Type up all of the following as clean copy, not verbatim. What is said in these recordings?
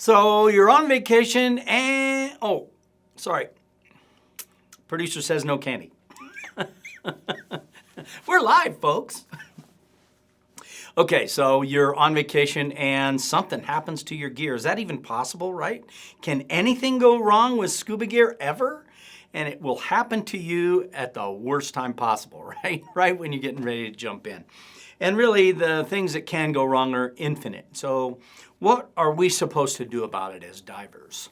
So you're on vacation and, oh, sorry. Producer says no candy. We're live, folks. Okay, so you're on vacation and something happens to your gear. Is that even possible, right? Can anything go wrong with scuba gear ever? And it will happen to you at the worst time possible, right? Right when you're getting ready to jump in. And really, the things that can go wrong are infinite. So what are we supposed to do about it as divers?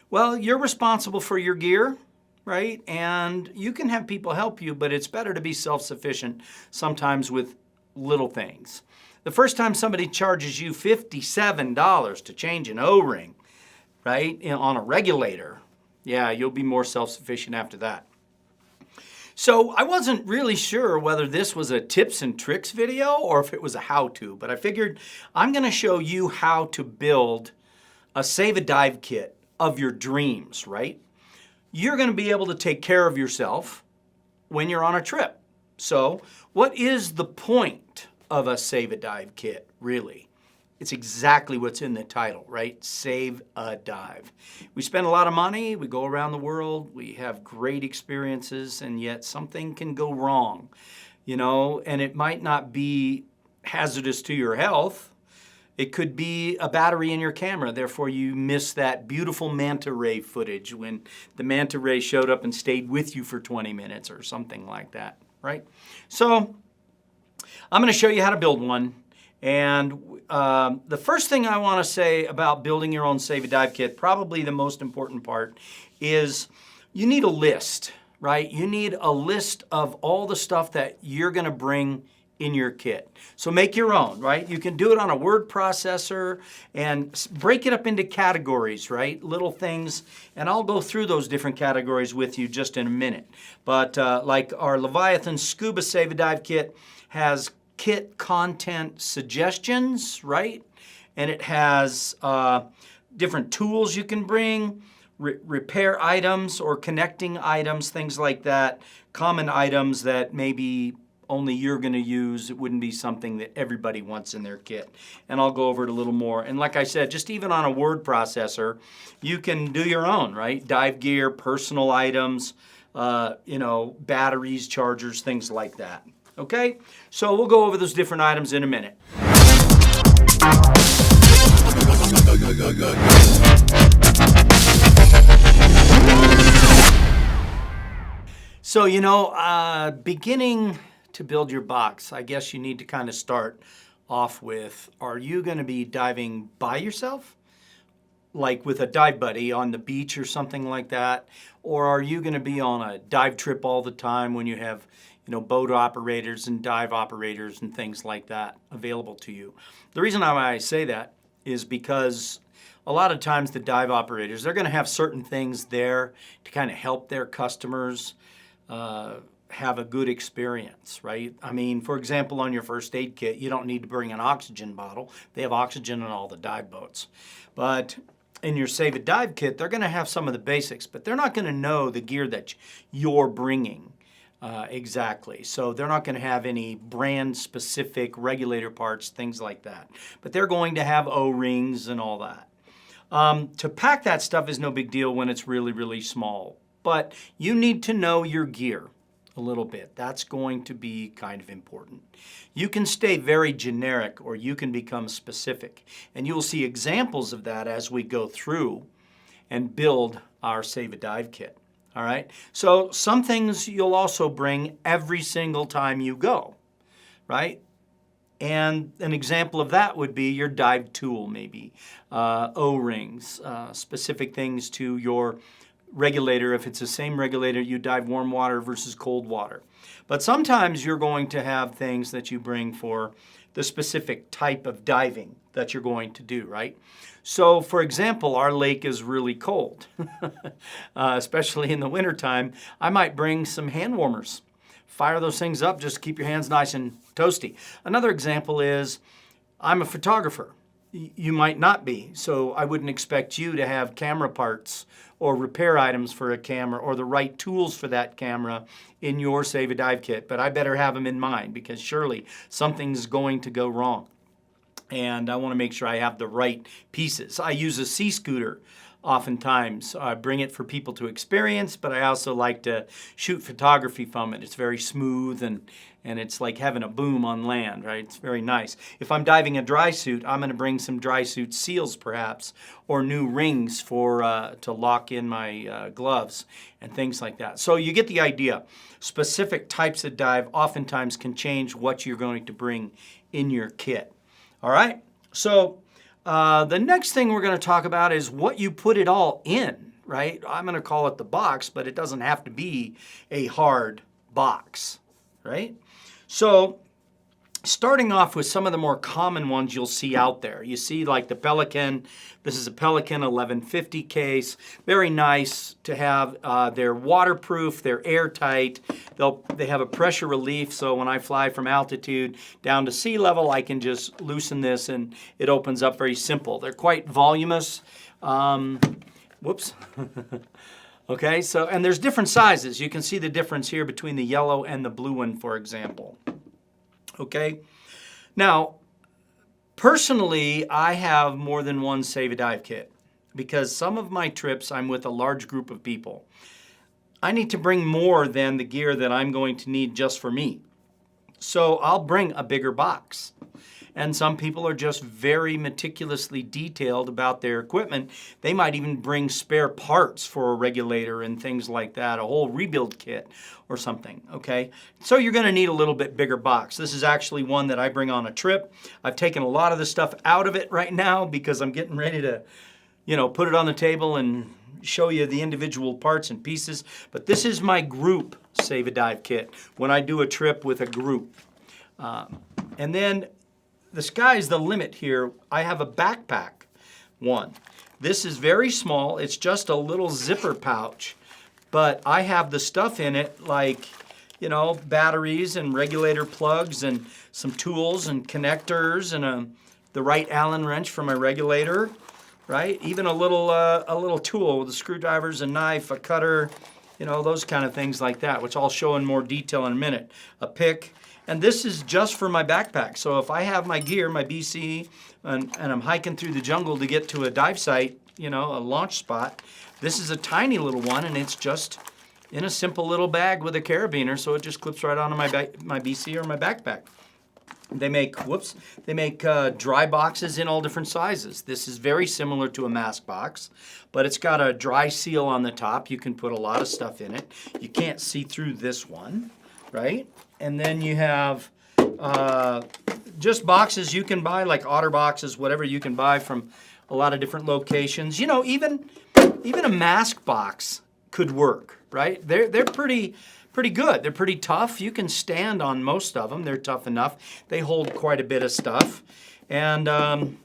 Well, you're responsible for your gear, right? And you can have people help you, but it's better to be self-sufficient sometimes with little things. The first time somebody charges you $57 to change an O-ring, right, on a regulator, yeah, you'll be more self-sufficient after that. So I wasn't really sure whether this was a tips and tricks video or if it was a how-to, but I figured I'm going to show you how to build a save a dive kit of your dreams, right? You're going to be able to take care of yourself when you're on a trip. So what is the point of a save a dive kit, really? It's exactly what's in the title, right? Save a dive. We spend a lot of money, we go around the world, we have great experiences, and yet something can go wrong, you know, and it might not be hazardous to your health. It could be a battery in your camera, therefore you miss that beautiful manta ray footage when the manta ray showed up and stayed with you for 20 minutes or something like that, right? So I'm going to show you how to build one. And the first thing I want to say about building your own Save a Dive kit, probably the most important part, is you need a list, right? You need a list of all the stuff that you're going to bring in your kit. So make your own, right? You can do it on a word processor and break it up into categories, right? Little things, and I'll go through those different categories with you just in a minute. But like our Leviathan Scuba Save a Dive kit has kit content suggestions, right? And it has different tools you can bring, repair items or connecting items, things like that, common items that maybe only you're going to use. It wouldn't be something that everybody wants in their kit. And I'll go over it a little more. And like I said, just even on a word processor, you can do your own, right? Dive gear, personal items, you know, batteries, chargers, things like that. Okay, so we'll go over those different items in a minute. So, you know, beginning to build your box, I guess you need to kind of start off with, are you going to be diving by yourself? Like with a dive buddy on the beach or something like that? Or are you going to be on a dive trip all the time when you have, you know, boat operators and dive operators and things like that available to you? The reason why I say that is because a lot of times the dive operators, they're going to have certain things there to kind of help their customers have a good experience, right? I mean, for example, on your first aid kit, you don't need to bring an oxygen bottle. They have oxygen on all the dive boats. But in your Save a Dive kit, they're going to have some of the basics, but they're not going to know the gear that you're bringing exactly. So they're not going to have any brand-specific regulator parts, things like that. But they're going to have O-rings and all that. To pack that stuff is no big deal when it's really, really small. But you need to know your gear a little bit. That's going to be kind of important. You can stay very generic or you can become specific. And you'll see examples of that as we go through and build our Save a Dive kit. All right? So some things you'll also bring every single time you go, right? And an example of that would be your dive tool, maybe. O-rings, specific things to your regulator, if it's the same regulator, you dive warm water versus cold water. But sometimes you're going to have things that you bring for the specific type of diving that you're going to do, right? So, for example, our lake is really cold, especially in the wintertime. I might bring some hand warmers. Fire those things up, just keep your hands nice and toasty. Another example is, I'm a photographer. You might not be, so I wouldn't expect you to have camera parts or repair items for a camera or the right tools for that camera in your Save a Dive kit, but I better have them in mind because surely something's going to go wrong. and I want to make sure I have the right pieces. I use a sea scooter oftentimes. I bring it for people to experience, but I also like to shoot photography from it. It's very smooth and it's like having a boom on land, right? It's very nice. If I'm diving a dry suit, I'm going to bring some dry suit seals perhaps, or new rings for to lock in my gloves and things like that. So you get the idea. Specific types of dive oftentimes can change what you're going to bring in your kit. All right, so the next thing we're going to talk about is what you put it all in, right? I'm going to call it the box, but it doesn't have to be a hard box, right? So starting off with some of the more common ones you'll see out there. You see like the Pelican. This is a Pelican 1150 case. Very nice to have. They're waterproof. They're airtight. They have a pressure relief, so when I fly from altitude down to sea level, I can just loosen this and it opens up very simple. They're quite voluminous. Whoops. Okay, so, and there's different sizes. You can see the difference here between the yellow and the blue one, for example. Okay, now, personally, I have more than one Save a Dive kit because some of my trips I'm with a large group of people. I need to bring more than the gear that I'm going to need just for me. So I'll bring a bigger box. And some people are just very meticulously detailed about their equipment. They might even bring spare parts for a regulator and things like that, a whole rebuild kit or something, okay? So you're gonna need a little bit bigger box. This is actually one that I bring on a trip. I've taken a lot of the stuff out of it right now because I'm getting ready to, put it on the table and show you the individual parts and pieces. But this is my group Save a Dive kit when I do a trip with a group. And then the sky's the limit here. I have a backpack one. This is very small. It's just a little zipper pouch, but I have the stuff in it like, batteries and regulator plugs and some tools and connectors and the right Allen wrench for my regulator, right? Even a little tool with the screwdrivers, a knife, a cutter, those kind of things like that, which I'll show in more detail in a minute. A pick. And this is just for my backpack. So if I have my gear, my BC, and I'm hiking through the jungle to get to a dive site, a launch spot, this is a tiny little one, and it's just in a simple little bag with a carabiner, so it just clips right onto my BC or my backpack. They make dry boxes in all different sizes. This is very similar to a mask box, but it's got a dry seal on the top. You can put a lot of stuff in it. You can't see through this one, right? And then you have just boxes you can buy, like otter boxes, whatever you can buy from a lot of different locations. Even a mask box could work, right? They're pretty good. They're pretty tough. You can stand on most of them. They're tough enough. They hold quite a bit of stuff. And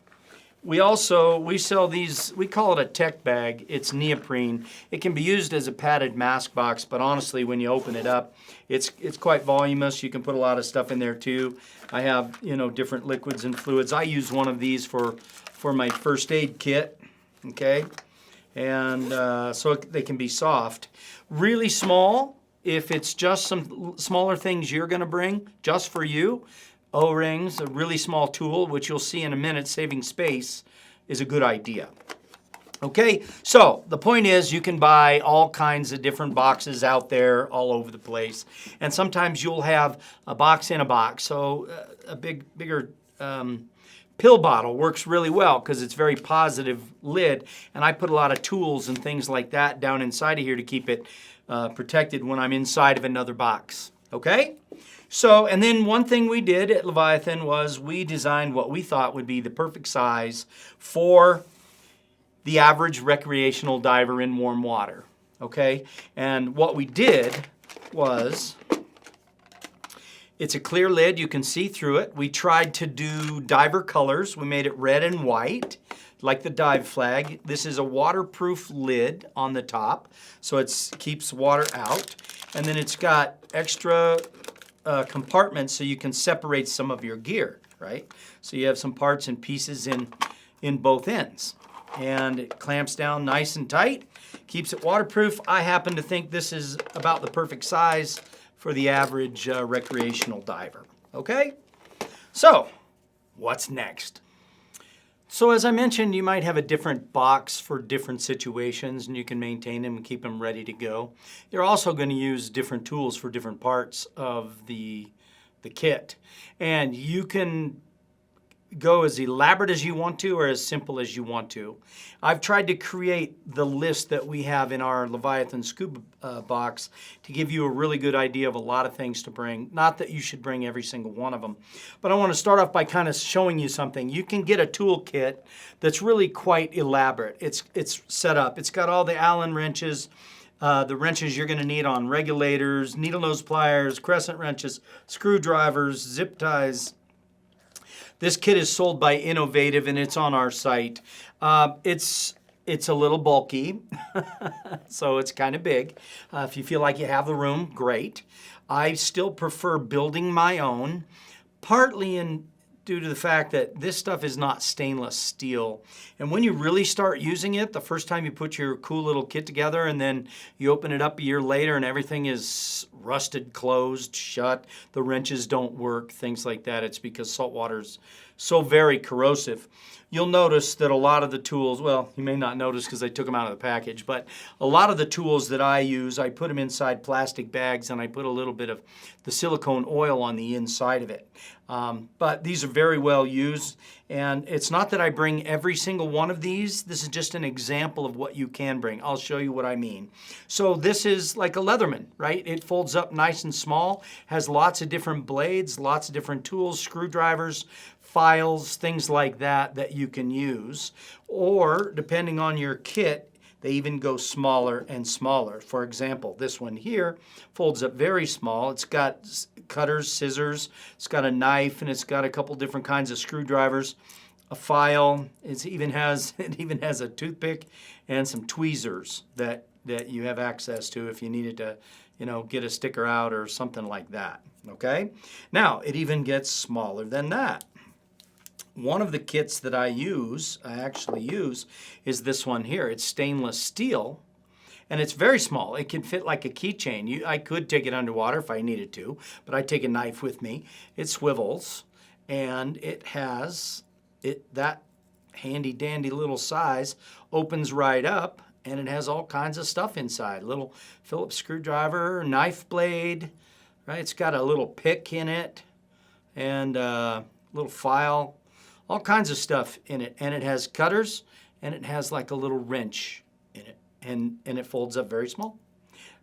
we sell these, we call it a tech bag. It's neoprene. It can be used as a padded mask box, but honestly, when you open it up, it's quite voluminous. You can put a lot of stuff in there too. I have, different liquids and fluids. I use one of these for my first aid kit, okay? And so they can be soft. Really small, if it's just some smaller things you're gonna bring just for you, O-rings, a really small tool, which you'll see in a minute, saving space, is a good idea. Okay, so the point is you can buy all kinds of different boxes out there all over the place. And sometimes you'll have a box in a box. So a bigger pill bottle works really well because it's very positive lid. And I put a lot of tools and things like that down inside of here to keep it protected when I'm inside of another box. Okay? So, and then one thing we did at Leviathan was we designed what we thought would be the perfect size for the average recreational diver in warm water, okay? And what we did was, it's a clear lid, you can see through it. We tried to do diver colors. We made it red and white, like the dive flag. This is a waterproof lid on the top, so it keeps water out. And then it's got extra compartments so you can separate some of your gear, right? So you have some parts and pieces in both ends. And it clamps down nice and tight, keeps it waterproof. I happen to think this is about the perfect size for the average recreational diver, okay? So, what's next? So as I mentioned, you might have a different box for different situations, and you can maintain them and keep them ready to go. You're also going to use different tools for different parts of the kit. And you can go as elaborate as you want to or as simple as you want to. I've tried to create the list that we have in our Leviathan Scuba box to give you a really good idea of a lot of things to bring. Not that you should bring every single one of them, but I want to start off by kind of showing you something. You can get a tool kit that's really quite elaborate. It's set up. It's got all the Allen wrenches, the wrenches you're going to need on regulators, needle nose pliers, crescent wrenches, screwdrivers, zip ties. This kit is sold by Innovative and it's on our site. It's a little bulky, so it's kind of big. If you feel like you have the room, great. I still prefer building my own, partly due to the fact that this stuff is not stainless steel. And when you really start using it, the first time you put your cool little kit together and then you open it up a year later and everything is rusted, closed, shut, the wrenches don't work, things like that, it's because salt water is so very corrosive. You'll notice that a lot of the tools, well, you may not notice because I took them out of the package, but a lot of the tools that I use, I put them inside plastic bags and I put a little bit of the silicone oil on the inside of it. But these are very well used, and it's not that I bring every single one of these. This is just an example of what you can bring. I'll show you what I mean. So this is like a Leatherman, right? It folds up nice and small, has lots of different blades, lots of different tools, screwdrivers, files, things like that you can use. Or depending on your kit, they even go smaller and smaller. For example, this one here folds up very small. It's got cutters, scissors, it's got a knife, and it's got a couple different kinds of screwdrivers, a file. It even has a toothpick and some tweezers that you have access to if you needed to, get a sticker out or something like that. Okay? Now, it even gets smaller than that. One of the kits that I actually use, is this one here. It's stainless steel, and it's very small. It can fit like a keychain. I could take it underwater if I needed to, but I take a knife with me. It swivels, and it has that handy dandy little size, opens right up, and it has all kinds of stuff inside. Little Phillips screwdriver, knife blade, right? It's got a little pick in it, and a little file. All kinds of stuff in it, and it has cutters, and it has like a little wrench in it, and it folds up very small,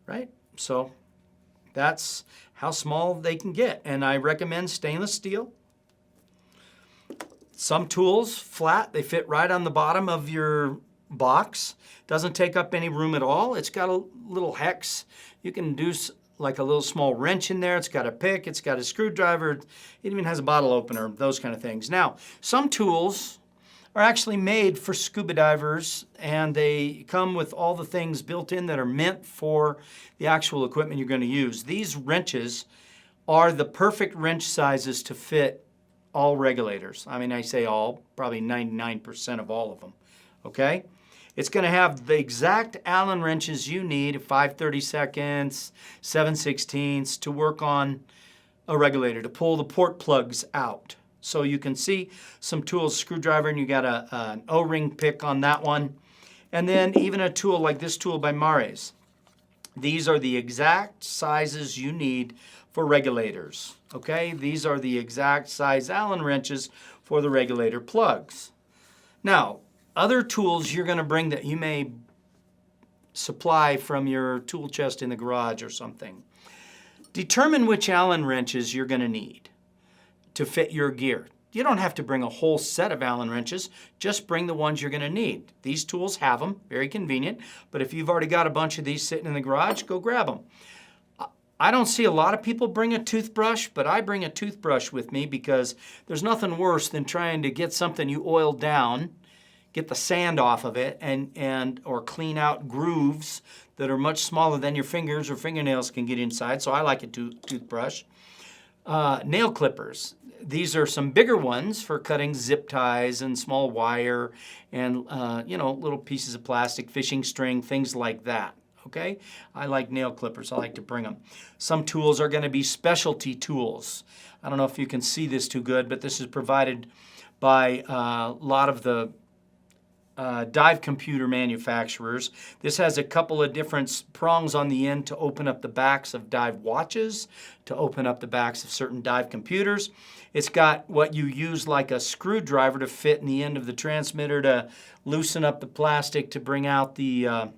right? So that's how small they can get, and I recommend stainless steel. Some tools, flat, they fit right on the bottom of your box. Doesn't take up any room at all. It's got a little hex. You can do like a little small wrench in there. It's got a pick, it's got a screwdriver, it even has a bottle opener, those kind of things. Now, some tools are actually made for scuba divers, and they come with all the things built in that are meant for the actual equipment you're going to use. These wrenches are the perfect wrench sizes to fit all regulators. I mean, I say all, probably 99% of all of them, okay? It's going to have the exact Allen wrenches you need, 5/32, 7/16 to work on a regulator, to pull the port plugs out. So you can see some tools, screwdriver, and you got an O-ring pick on that one. And then even a tool like this tool by Mares. These are the exact sizes you need for regulators, okay? These are the exact size Allen wrenches for the regulator plugs. Now, other tools you're going to bring that you may supply from your tool chest in the garage or something. Determine which Allen wrenches you're going to need to fit your gear. You don't have to bring a whole set of Allen wrenches, just bring the ones you're going to need. These tools have them, very convenient, but if you've already got a bunch of these sitting in the garage, go grab them. I don't see a lot of people bring a toothbrush, but I bring a toothbrush with me because there's nothing worse than trying to get something you oiled down, get the sand off of it, or clean out grooves that are much smaller than your fingers or fingernails can get inside. So I like a toothbrush. Nail clippers. These are some bigger ones for cutting zip ties and small wire and little pieces of plastic, fishing string, things like that. Okay? I like nail clippers. I like to bring them. Some tools are going to be specialty tools. I don't know if you can see this too good, but this is provided by a lot of the dive computer manufacturers. This has a couple of different prongs on the end to open up the backs of dive watches, to open up the backs of certain dive computers. It's got what you use like a screwdriver to fit in the end of the transmitter to loosen up the plastic to bring out the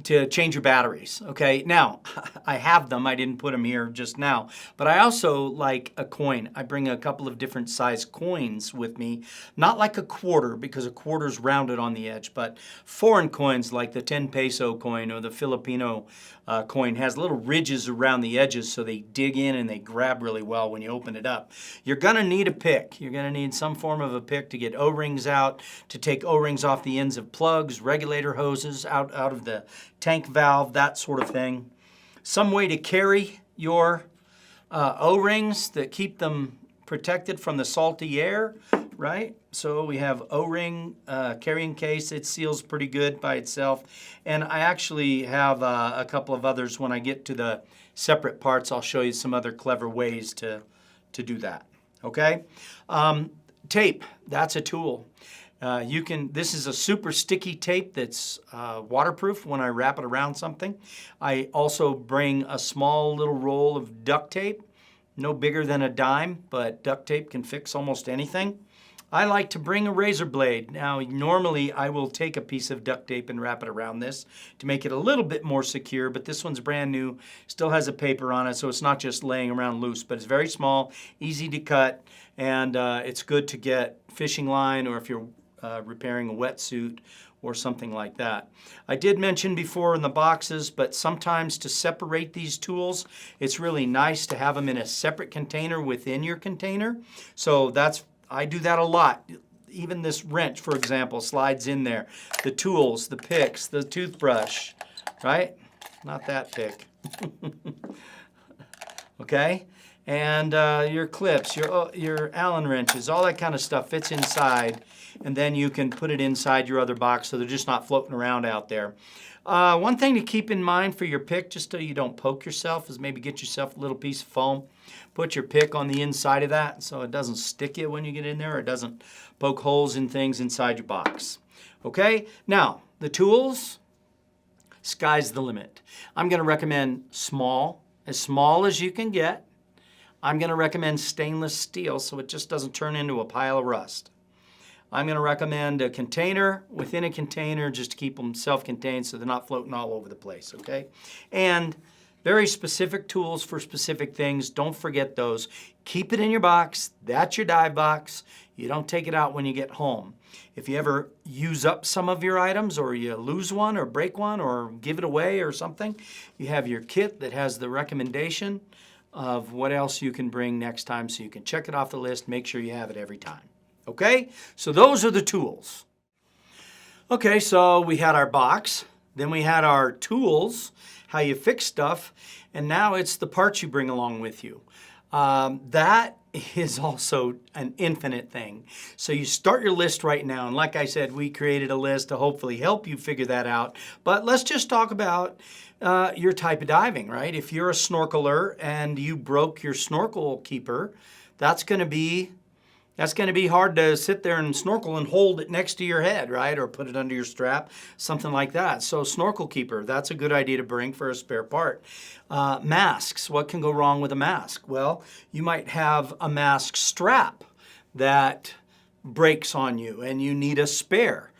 to change your batteries. Okay, now I have them. I didn't put them here just now, but I also like a coin. I bring a couple of different size coins with me, not like a quarter because a quarter's rounded on the edge, but foreign coins like the 10 peso coin or the Filipino coin has little ridges around the edges so they dig in and they grab really well when you open it up. You're gonna need a pick. You're gonna need some form of a pick to get O-rings out, to take O-rings off the ends of plugs, regulator hoses out of the tank valve, that sort of thing. Some way to carry your O-rings that keep them protected from the salty air, right? So we have O-ring carrying case. It seals pretty good by itself. And I actually have a couple of others. When I get to the separate parts, I'll show you some other clever ways to do that, okay? Tape, that's a tool. This is a super sticky tape that's waterproof when I wrap it around something. I also bring a small little roll of duct tape, no bigger than a dime, but duct tape can fix almost anything. I like to bring a razor blade. Now, normally I will take a piece of duct tape and wrap it around this to make it a little bit more secure, but this one's brand new, still has a paper on it, so it's not just laying around loose, but it's very small, easy to cut, and it's good to get fishing line or if you're repairing a wetsuit or something like that. I did mention before in the boxes, but sometimes to separate these tools, it's really nice to have them in a separate container within your container. So I do that a lot. Even this wrench, for example, slides in there. The tools, the picks, the toothbrush, right? Not that pick. Okay? And your clips, your Allen wrenches, all that kind of stuff fits inside, and then you can put it inside your other box so they're just not floating around out there. One thing to keep in mind for your pick, just so you don't poke yourself, is maybe get yourself a little piece of foam. Put your pick on the inside of that so it doesn't stick you when you get in there, or it doesn't poke holes in things inside your box. Okay, now the tools, sky's the limit. I'm going to recommend as small as you can get. I'm going to recommend stainless steel so it just doesn't turn into a pile of rust. I'm going to recommend a container within a container just to keep them self-contained so they're not floating all over the place, okay? And very specific tools for specific things. Don't forget those. Keep it in your box. That's your dive box. You don't take it out when you get home. If you ever use up some of your items or you lose one or break one or give it away or something, you have your kit that has the recommendation of what else you can bring next time so you can check it off the list, make sure you have it every time. Okay? So those are the tools. Okay, so we had our box, then we had our tools, how you fix stuff, and now it's the parts you bring along with you. That is also an infinite thing. So you start your list right now, and like I said, we created a list to hopefully help you figure that out. But let's just talk about your type of diving, right? If you're a snorkeler and you broke your snorkel keeper, that's going to be hard to sit there and snorkel and hold it next to your head, right? Or put it under your strap, something like that. So snorkel keeper, that's a good idea to bring for a spare part. Masks, what can go wrong with a mask? Well, you might have a mask strap that breaks on you and you need a spare.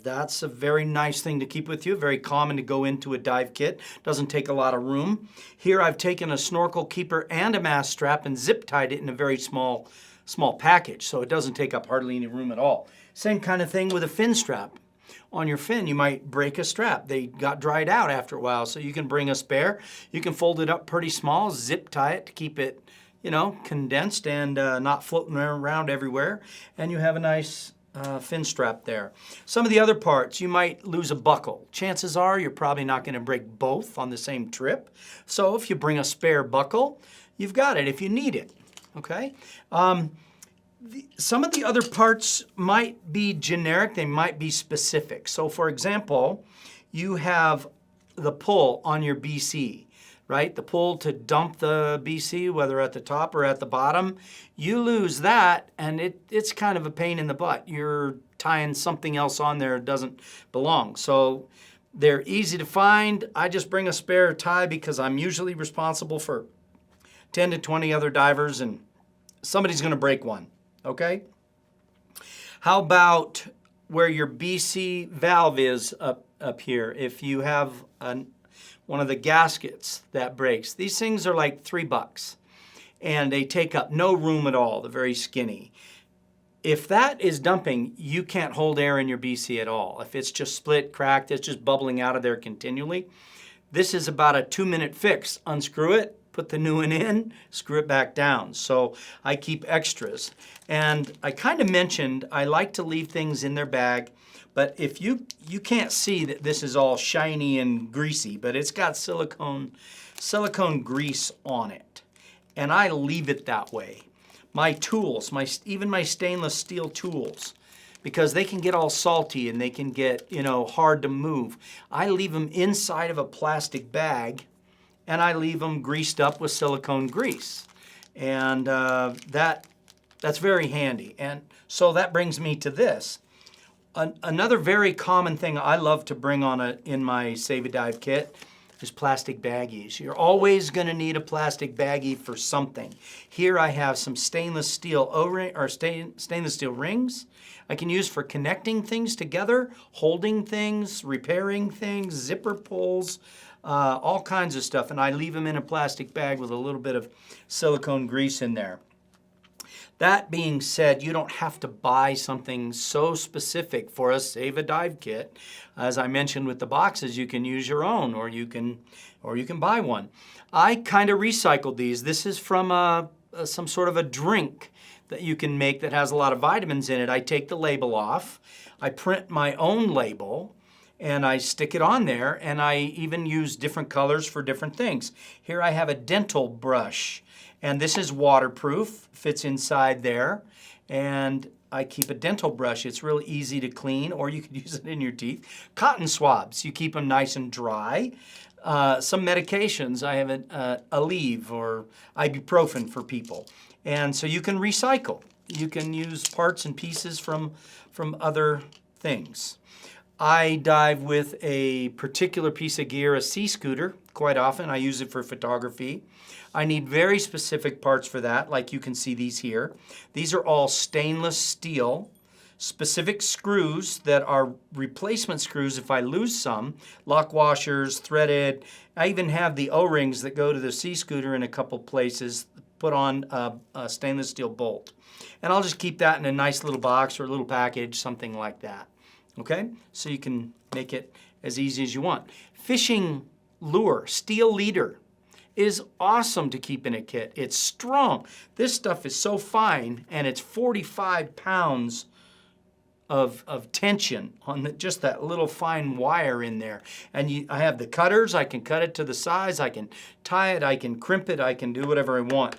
That's a very nice thing to keep with you, very common to go into a dive kit. Doesn't take a lot of room. Here I've taken a snorkel keeper and a mask strap and zip tied it in a very small package, so it doesn't take up hardly any room at all. Same kind of thing with a fin strap. On your fin, you might break a strap. They got dried out after a while, so you can bring a spare. You can fold it up pretty small, zip tie it to keep it, condensed and not floating around everywhere, and you have a nice fin strap there. Some of the other parts, you might lose a buckle. Chances are you're probably not going to break both on the same trip, so if you bring a spare buckle, you've got it if you need it. Okay? Some of the other parts might be generic, they might be specific. So for example, you have the pull on your BC. right? The pull to dump the BC, whether at the top or at the bottom, you lose that, and it's kind of a pain in the butt. You're tying something else on there that doesn't belong. So they're easy to find. I just bring a spare tie because I'm usually responsible for 10 to 20 other divers, and somebody's going to break one, okay? How about where your BC valve is up here? If you have one of the gaskets that breaks, these things are like $3, and they take up no room at all. They're very skinny. If that is dumping, you can't hold air in your BC at all. If it's just split, cracked, it's just bubbling out of there continually. This is about a 2-minute fix. Unscrew it, put the new one in, screw it back down. So I keep extras. And I kind of mentioned I like to leave things in their bag, but if you can't see that this is all shiny and greasy, but it's got silicone grease on it. And I leave it that way. My tools, even my stainless steel tools, because they can get all salty and they can get, hard to move. I leave them inside of a plastic bag, and I leave them greased up with silicone grease. And that's very handy. And so that brings me to this. Another very common thing I love to bring in my Save a Dive kit is plastic baggies. You're always going to need a plastic baggie for something. Here I have some stainless steel stainless steel rings I can use for connecting things together, holding things, repairing things, zipper pulls, all kinds of stuff. And I leave them in a plastic bag with a little bit of silicone grease in there. That being said, you don't have to buy something so specific for a Save a Dive kit. As I mentioned with the boxes, you can use your own, or you can buy one. I kind of recycled these. This is from some sort of a drink that you can make that has a lot of vitamins in it. I take the label off, I print my own label, and I stick it on there, and I even use different colors for different things. Here I have a dental brush, and this is waterproof, fits inside there, and I keep a dental brush. It's really easy to clean, or you could use it in your teeth. Cotton swabs, you keep them nice and dry. Some medications, I have Aleve or ibuprofen for people. And so you can recycle. You can use parts and pieces from other things. I dive with a particular piece of gear, a sea scooter, quite often. I use it for photography. I need very specific parts for that, like you can see these here. These are all stainless steel, specific screws that are replacement screws if I lose some, lock washers, threaded. I even have the O-rings that go to the sea scooter in a couple places, put on a stainless steel bolt. And I'll just keep that in a nice little box or a little package, something like that. Okay, so you can make it as easy as you want. Fishing lure, steel leader, is awesome to keep in a kit. It's strong. This stuff is so fine, and it's 45 pounds of tension on just that little fine wire in there. And I have the cutters. I can cut it to the size. I can tie it. I can crimp it. I can do whatever I want.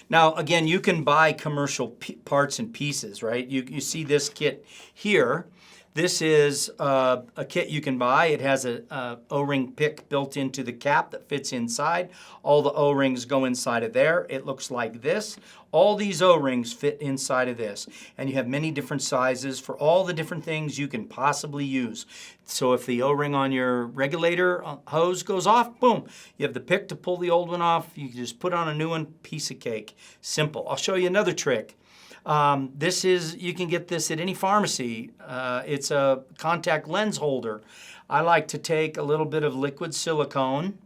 Now, again, you can buy commercial parts and pieces, right? You see this kit here. This is a kit you can buy. It has a O-ring pick built into the cap that fits inside. All the O-rings go inside of there. It looks like this. All these O-rings fit inside of this. And you have many different sizes for all the different things you can possibly use. So if the O-ring on your regulator hose goes off, boom, you have the pick to pull the old one off. You can just put on a new one, piece of cake. Simple. I'll show you another trick. You can get this at any pharmacy. It's a contact lens holder. I like to take a little bit of liquid silicone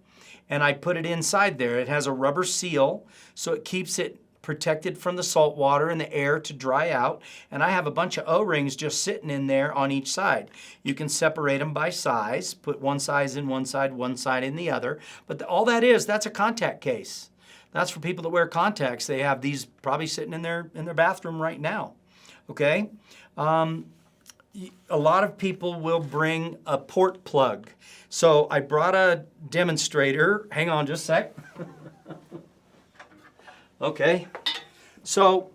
and I put it inside there. It has a rubber seal, so it keeps it protected from the salt water and the air to dry out. And I have a bunch of O-rings just sitting in there on each side. You can separate them by size, put one size in one side in the other. But all that is, that's a contact case. That's for people that wear contacts. They have these probably sitting in their bathroom right now, okay? A lot of people will bring a port plug. So I brought a demonstrator. Hang on just a sec. Okay, so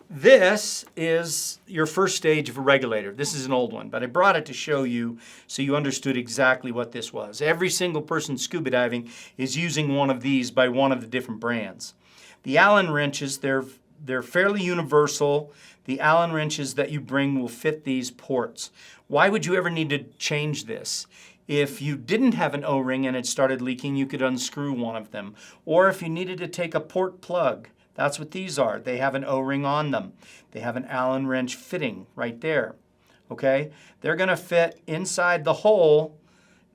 this is your first stage of a regulator. This is an old one, but I brought it to show you so you understood exactly what this was. Every single person scuba diving is using one of these by one of the different brands. The Allen wrenches, they're fairly universal. The Allen wrenches that you bring will fit these ports. Why would you ever need to change this? If you didn't have an O-ring and it started leaking, you could unscrew one of them. Or if you needed to take a port plug, that's what these are. They have an O-ring on them. They have an Allen wrench fitting right there, okay? They're gonna fit inside the hole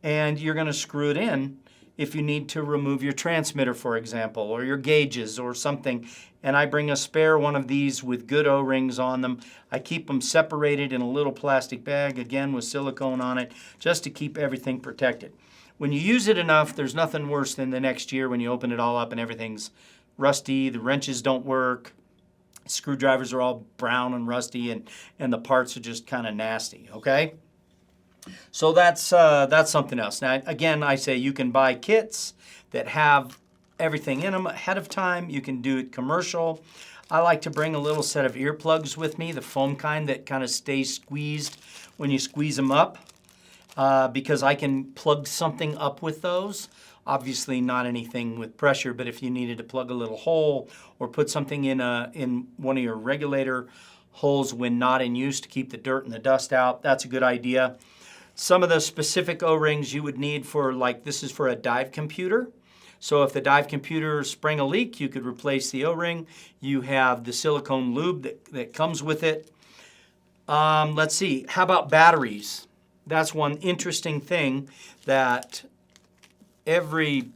and you're gonna screw it in if you need to remove your transmitter, for example, or your gauges or something. And I bring a spare one of these with good O-rings on them. I keep them separated in a little plastic bag, again with silicone on it, just to keep everything protected. When you use it enough, there's nothing worse than the next year when you open it all up and everything's rusty, the wrenches don't work, screwdrivers are all brown and rusty, and the parts are just kind of nasty, okay? So that's something else. Now, again, I say you can buy kits that have everything in them ahead of time. You can do it commercial. I like to bring a little set of earplugs with me, the foam kind that kind of stays squeezed when you squeeze them up, because I can plug something up with those. Obviously not anything with pressure, but if you needed to plug a little hole or put something in one of your regulator holes when not in use to keep the dirt and the dust out, that's a good idea. Some of the specific O-rings you would need for, like, this is for a dive computer. So if the dive computer sprang a leak, you could replace the O-ring. You have the silicone lube that comes with it. Let's see, how about batteries? That's one interesting thing that every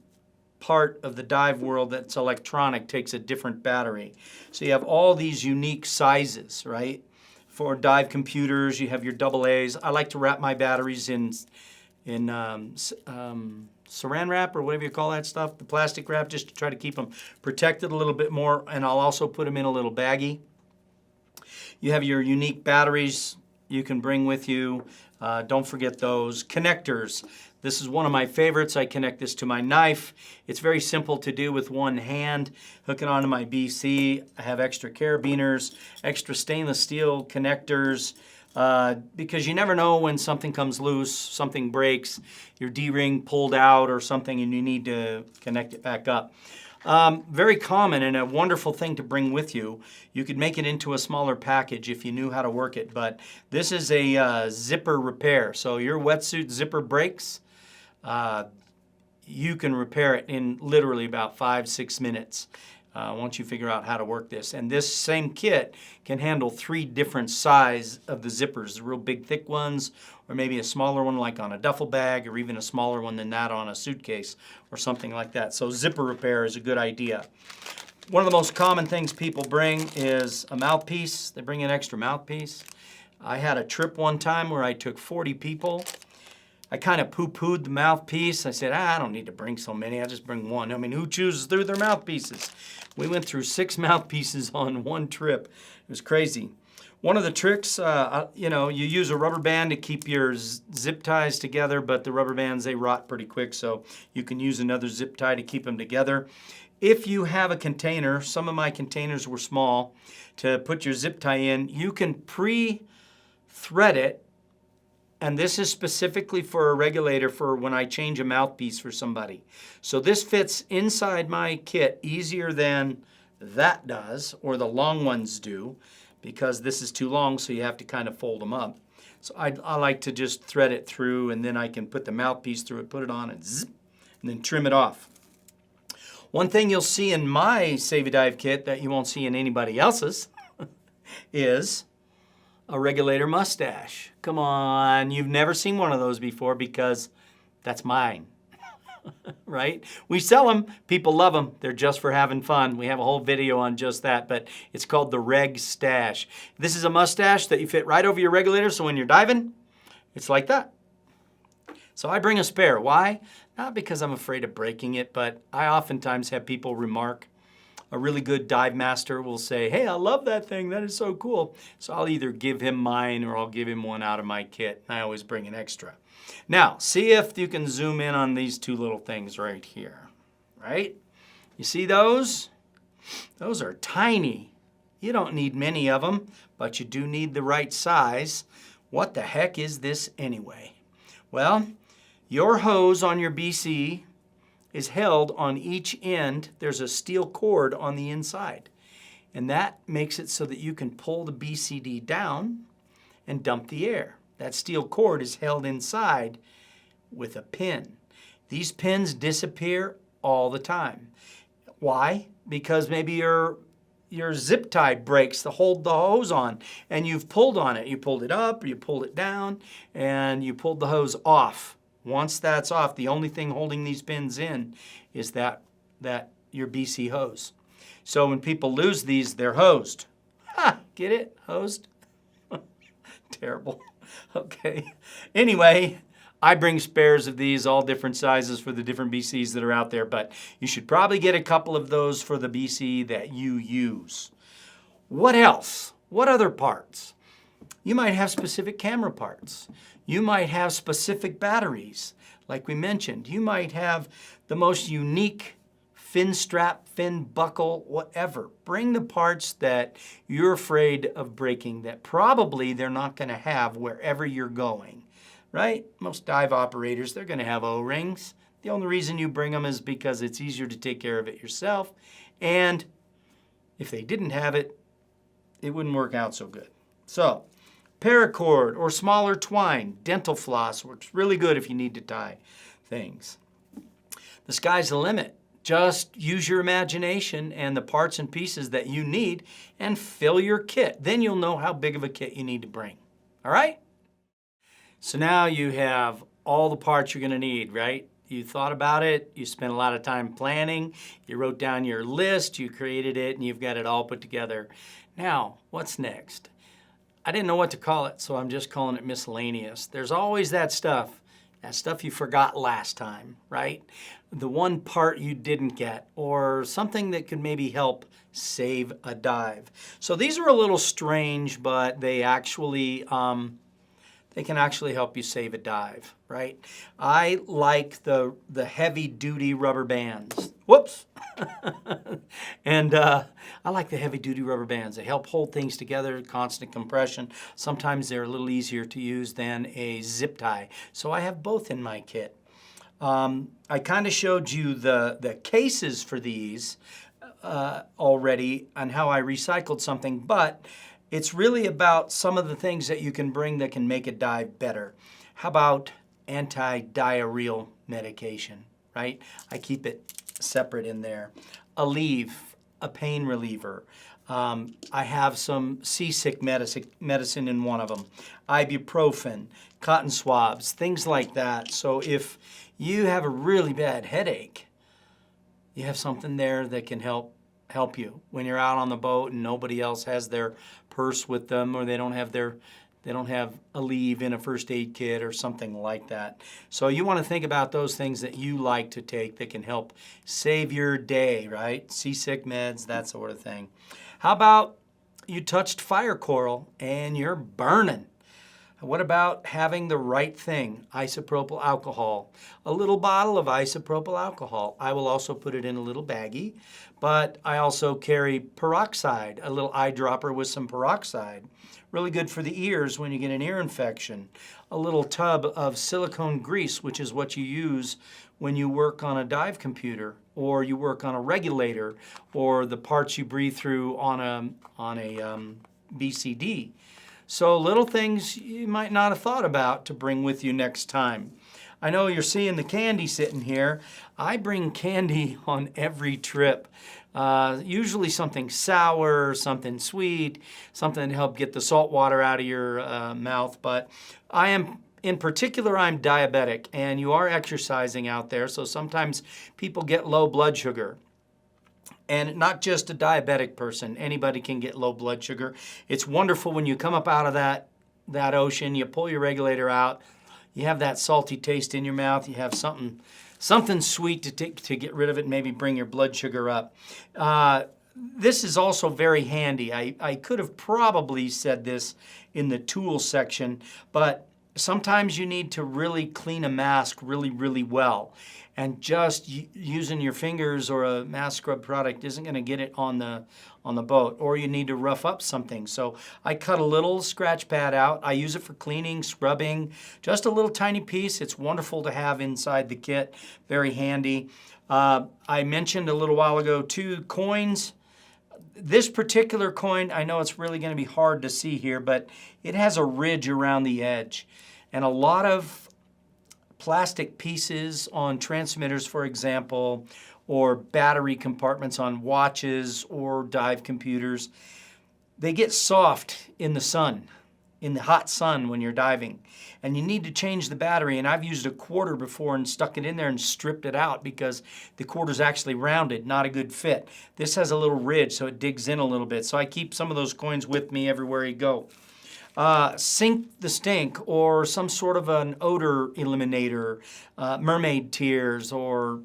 part of the dive world that's electronic takes a different battery. So you have all these unique sizes, right? For dive computers, you have your AA's. I like to wrap my batteries in saran wrap or whatever you call that stuff, the plastic wrap, just to try to keep them protected a little bit more, and I'll also put them in a little baggie. You have your unique batteries you can bring with you. Don't forget those. Connectors. This is one of my favorites. I connect this to my knife. It's very simple to do with one hand. Hook it onto my BC. I have extra carabiners, extra stainless steel connectors, because you never know when something comes loose, something breaks, your D-ring pulled out or something, and you need to connect it back up. Very common and a wonderful thing to bring with you. You could make it into a smaller package if you knew how to work it, but this is a zipper repair. So your wetsuit zipper breaks, you can repair it in literally about 5-6 minutes once you figure out how to work this. And this same kit can handle 3 different sizes of the zippers, the real big thick ones, or maybe a smaller one like on a duffel bag, or even a smaller one than that on a suitcase or something like that. So zipper repair is a good idea. One of the most common things people bring is a mouthpiece. They bring an extra mouthpiece. I had a trip one time where I took 40 people. I kind of poo-pooed the mouthpiece. I said, I don't need to bring so many. I'll just bring one. I mean, who chooses through their mouthpieces? We went through 6 mouthpieces on one trip. It was crazy. One of the tricks, you know, you use a rubber band to keep your zip ties together, but the rubber bands, they rot pretty quick, so you can use another zip tie to keep them together. If you have a container, some of my containers were small, to put your zip tie in, you can pre-thread it. And this is specifically for a regulator for when I change a mouthpiece for somebody. So this fits inside my kit easier than that does, or the long ones do, because this is too long, so you have to kind of fold them up. So I like to just thread it through, and then I can put the mouthpiece through it, put it on, and zip, and then trim it off. One thing you'll see in my Save a Dive kit that you won't see in anybody else's is a regulator mustache. Come on, you've never seen one of those before because that's mine, right? We sell them, people love them, they're just for having fun. We have a whole video on just that, but it's called the Reg Stash. This is a mustache that you fit right over your regulator, so when you're diving, it's like that. So I bring a spare. Why? Not because I'm afraid of breaking it, but I oftentimes have people remark, a really good dive master will say, hey, I love that thing, that is so cool. So I'll either give him mine or I'll give him one out of my kit. I always bring an extra. Now, see if you can zoom in on these 2 little things right here, right? You see those? Those are tiny. You don't need many of them, but you do need the right size. What the heck is this anyway? Well, your hose on your BC is held on each end. There's a steel cord on the inside, and that makes it so that you can pull the BCD down and dump the air. That steel cord is held inside with a pin. These pins disappear all the time. Why? Because maybe your zip tie breaks to hold the hose on and you've pulled on it. You pulled it up or you pulled it down and you pulled the hose off. Once that's off, the only thing holding these pins in is that your BC hose. So when people lose these, they're hosed. Ha! Get it? Hosed? Terrible. Okay. Anyway, I bring spares of these, all different sizes for the different BCs that are out there, but you should probably get a couple of those for the BC that you use. What else? What other parts? You might have specific camera parts. You might have specific batteries, like we mentioned. You might have the most unique fin strap, fin buckle, whatever. Bring the parts that you're afraid of breaking that probably they're not going to have wherever you're going, right? Most dive operators, they're going to have O-rings. The only reason you bring them is because it's easier to take care of it yourself. And if they didn't have it, it wouldn't work out so good. So, paracord or smaller twine, dental floss works really good if you need to tie things. The sky's the limit. Just use your imagination and the parts and pieces that you need and fill your kit. Then you'll know how big of a kit you need to bring. All right? So now you have all the parts you're going to need, right? You thought about it, you spent a lot of time planning, you wrote down your list, you created it, and you've got it all put together. Now, what's next? I didn't know what to call it, so I'm just calling it miscellaneous. There's always that stuff you forgot last time, right? The one part you didn't get, or something that could maybe help save a dive. So these are a little strange, but they actually, they can actually help you save a dive, right? I like the heavy-duty rubber bands. Whoops! And I like the heavy-duty rubber bands. They help hold things together, constant compression. Sometimes they're a little easier to use than a zip tie. So I have both in my kit. I kind of showed you the cases for these already on how I recycled something, but it's really about some of the things that you can bring that can make a dive better. How about anti-diarrheal medication, right? I keep it separate in there. Aleve, a pain reliever. I have some seasick medicine in one of them. Ibuprofen, cotton swabs, things like that. So if you have a really bad headache, you have something there that can help you when you're out on the boat and nobody else has their purse with them, or they don't have Aleve in a first aid kit or something like that. So you want to think about those things that you like to take that can help save your day, right? Seasick meds, that sort of thing. How about you touched fire coral and you're burning? What about having the right thing? Isopropyl alcohol. A little bottle of isopropyl alcohol. I will also put it in a little baggie, but I also carry peroxide, a little eyedropper with some peroxide. Really good for the ears when you get an ear infection. A little tub of silicone grease, which is what you use when you work on a dive computer, or you work on a regulator, or the parts you breathe through on a BCD. So little things you might not have thought about to bring with you next time. I know you're seeing the candy sitting here. I bring candy on every trip. Usually something sour, something sweet, something to help get the salt water out of your mouth. But in particular, I'm diabetic, and you are exercising out there, so sometimes people get low blood sugar. And not just a diabetic person, anybody can get low blood sugar. It's wonderful when you come up out of that ocean, you pull your regulator out, you have that salty taste in your mouth, you have something sweet to get rid of it, maybe bring your blood sugar up. This is also very handy. I could have probably said this in the tools section, but sometimes you need to really clean a mask really, really well. And just using your fingers or a mask scrub product isn't going to get it on the boat, or you need to rough up something. So I cut a little scratch pad out. I use it for cleaning, scrubbing, just a little tiny piece. It's wonderful to have inside the kit, very handy. I mentioned a little while ago 2 coins. This particular coin, I know it's really going to be hard to see here, but it has a ridge around the edge. And a lot of plastic pieces on transmitters, for example, or battery compartments on watches or dive computers, they get soft in the sun, in the hot sun when you're diving. And you need to change the battery. And I've used a quarter before and stuck it in there and stripped it out because the quarter's actually rounded, not a good fit. This has a little ridge, so it digs in a little bit. So I keep some of those coins with me everywhere you go. Sink the Stink, or some sort of an odor eliminator, mermaid tears, or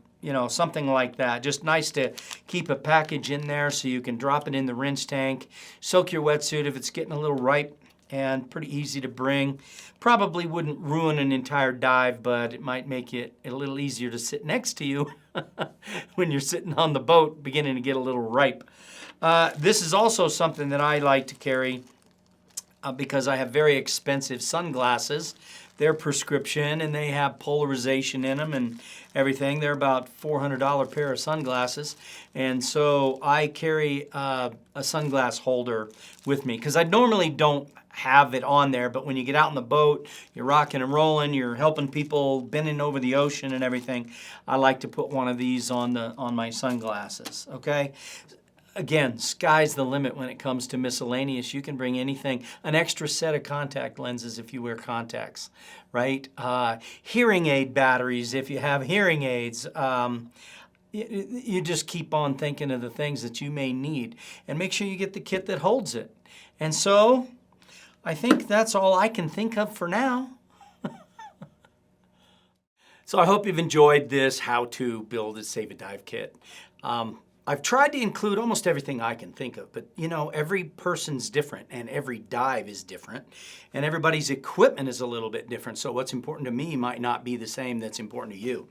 something like that. Just nice to keep a package in there so you can drop it in the rinse tank. Soak your wetsuit if it's getting a little ripe, and pretty easy to bring. Probably wouldn't ruin an entire dive, but it might make it a little easier to sit next to you when you're sitting on the boat beginning to get a little ripe. This is also something that I like to carry because I have very expensive sunglasses. They're prescription and they have polarization in them and everything. They're about $400 pair of sunglasses. And so I carry a sunglass holder with me because I normally don't have it on there, but when you get out in the boat, you're rocking and rolling, you're helping people bending over the ocean and everything, I like to put one of these on my sunglasses, okay? Again, sky's the limit when it comes to miscellaneous. You can bring anything, an extra set of contact lenses if you wear contacts, right? Hearing aid batteries if you have hearing aids. You just keep on thinking of the things that you may need and make sure you get the kit that holds it. And so, I think that's all I can think of for now. So I hope you've enjoyed this how to build a Save a Dive kit. I've tried to include almost everything I can think of, but every person's different and every dive is different and everybody's equipment is a little bit different. So what's important to me might not be the same that's important to you.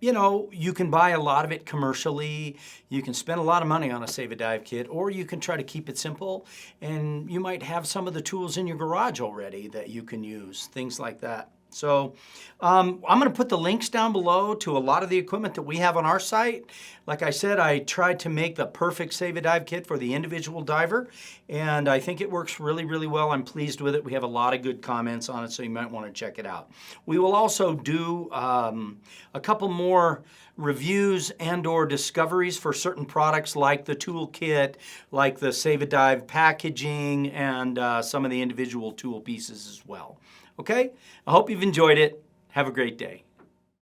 You can buy a lot of it commercially, you can spend a lot of money on a Save a Dive kit, or you can try to keep it simple, and you might have some of the tools in your garage already that you can use, things like that. So I'm going to put the links down below to a lot of the equipment that we have on our site. Like I said, I tried to make the perfect Save a Dive kit for the individual diver, and I think it works really, really well. I'm pleased with it. We have a lot of good comments on it, so you might want to check it out. We will also do a couple more reviews and or discoveries for certain products like the tool kit, like the Save a Dive packaging, and some of the individual tool pieces as well. Okay? I hope you've enjoyed it. Have a great day.